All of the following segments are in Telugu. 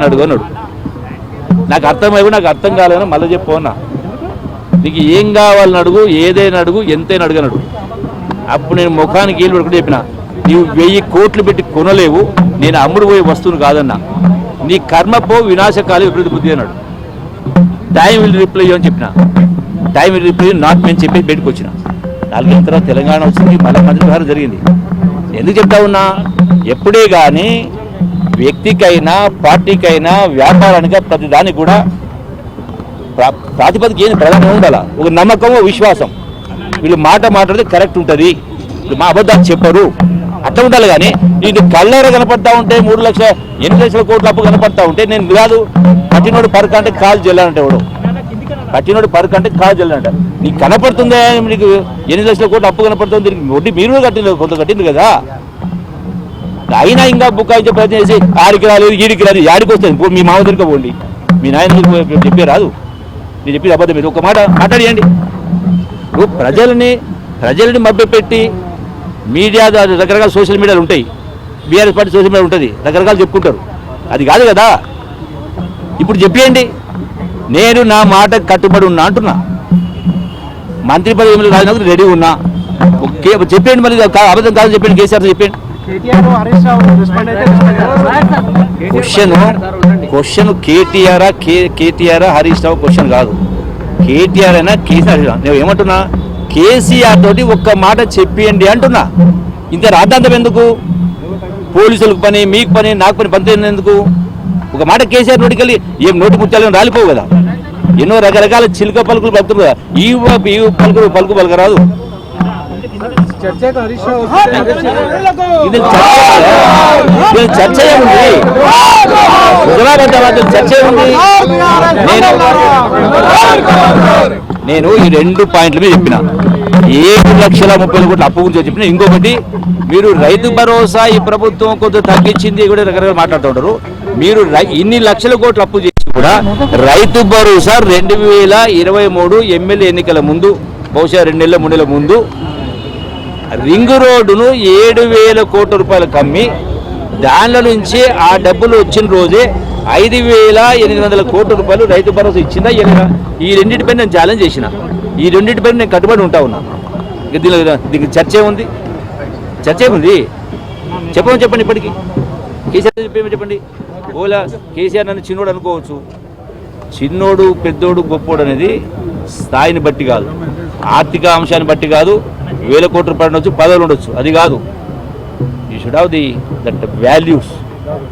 అడుగు అన్నాడు. నాకు అర్థమైపు నాకు అర్థం కాలేదని మళ్ళీ చెప్పన్నా. నీకు ఏం కావాలని అడుగు, ఏదైనా అడుగు, ఎంతైనా అడుగనడు. అప్పుడు నేను ముఖానికి ఏళ్ళు పెట్టుకుని చెప్పిన, నీవు 1000 కోట్లు పెట్టి కొనలేవు, నేను అమ్ముడు పోయే వస్తువును కాదన్నా. నీ కర్మపో వినాశకాలు విపరీత బుద్ధి అన్నాడు. టైం విల్ రిప్లై అని చెప్పిన. టైం విల్ రిప్లై నాట్ మేము చెప్పేసి బయటకు వచ్చిన. 4 గంటల తర్వాత తెలంగాణ వచ్చింది, మళ్ళీ మంత్రి వ్యవహారం జరిగింది. ఎందుకు చెప్తా ఉన్నా, ఎప్పుడే కానీ వ్యక్తికైనా పార్టీకైనా వ్యాపారానికి ప్రతిదానికి కూడా ప్రాతిపదిక ఏంది ప్రధానంగా ఉండాలా. ఒక నమ్మకం, విశ్వాసం. వీళ్ళు మాట్లాడితే కరెక్ట్ ఉంటుంది, మా అబద్ధాలు చెప్పరు, అట్లా ఉండాలి. కానీ నీకు కళ్ళెర కనపడతా ఉంటే 8 లక్షల కోట్ల అప్పు కనపడతా ఉంటే నేను కాదు పట్టినోడు పరక అంటే కాలు జల్లానంటే ఎవడు, పట్టినోడు పరక అంటే కాలు జల్లానంట. నీకు కనపడుతుందే, నీకు 8 లక్షల కోట్ల అప్పు కనపడుతుంది, దీనికి వడ్డీ మీరు కట్టింది, కొంత కట్టింది కదా. అయినా ఇంకా బుక్కాయించే ప్రయత్నం చేసి ఆడికి రాలేదు, ఈడికి రాలేదు, ఆడికి వస్తుంది. మీ మామ దగ్గర పోండి, మీ నాయన చెప్పే రాదు. నేను చెప్పేది అబద్ధం. మీద ఒక మాట మాట్లాడియండి. ప్రజలని మభ్యపెట్టి మీడియా రకరకాల సోషల్ మీడియాలు ఉంటాయి, బీఆర్ఎస్ పార్టీ సోషల్ మీడియా ఉంటుంది, రకరకాలు చెప్పుకుంటారు. అది కాదు కదా. ఇప్పుడు చెప్పేయండి, నేను నా మాట కట్టుబడి ఉన్నా అంటున్నా. మంత్రి పదవి రాజీనామాకు రెడీ ఉన్నా. ఓకే చెప్పండి, మరి అబద్ధం కాదు చెప్పండి. కేసీఆర్ చెప్పండి. క్వశ్చన్ కేటీఆర్ హరీష్ రావు క్వశ్చన్ కాదు. కేటీఆర్ అయినా కేసీఆర్. నేను ఏమంటున్నా, కేసీఆర్ తోటి ఒక్క మాట చెప్పియండి అంటున్నా. ఇంత రాద్ధాంతం ఎందుకు? పోలీసులకు పని, మీకు పని, నాకు పని, పంత ఎందుకు? ఒక మాట కేసీఆర్ నోటికెళ్ళి ఏం నోటి ముత్యాలను రాలిపోవు కదా. ఎన్నో రకరకాల చిలుక పలుకులు పలుకుతుంది కదా. ఈ పలుకు పలకరాదు. ఇది చర్చ ఏముంది? హుజరాబాద్ చర్చ ఏముంది? నేను ఈ 2 పాయింట్ల మీద చెప్పిన. 7,30,000 కోట్ల అప్పు గురించి చెప్పిన. ఇంకొకటి, మీరు రైతు భరోసా ఈ ప్రభుత్వం కొంత తగ్గించింది కూడా రకరకాల మాట్లాడుతుంటారు. మీరు ఇన్ని లక్షల కోట్ల అప్పు చేసి కూడా రైతు భరోసా 2023 ఎమ్మెల్యే ఎన్నికల ముందు, బహుశా 2 నెలల 3 నెలల ముందు రింగ్ రోడ్డును 7,000 కోట్ల రూపాయలకు అమ్మి దానిలో నుంచి ఆ డబ్బులు వచ్చిన రోజే 5,800 కోట్ల రూపాయలు రైతు భరోసా ఇచ్చిందా? ఈ రెండింటిపై నేను ఛాలెంజ్ చేసిన. ఈ రెండింటిపై నేను కట్టుబడి ఉంటా ఉన్నా. దీనికి చర్చ ఏముంది? చెప్పండి. ఇప్పటికీ కేసీఆర్ చెప్పండి. ఓలా కేసీఆర్ నన్ను చిన్నోడు అనుకోవచ్చు. చిన్నోడు, పెద్దోడు, గొప్పోడు అనేది స్థాయిని బట్టి కాదు, ఆర్థిక అంశాన్ని బట్టి కాదు. 1,000 కోట్ల రూపాయలు ఉండొచ్చు, పదవులు ఉండొచ్చు, అది కాదు. You should have that values,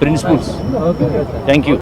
principles. Thank you.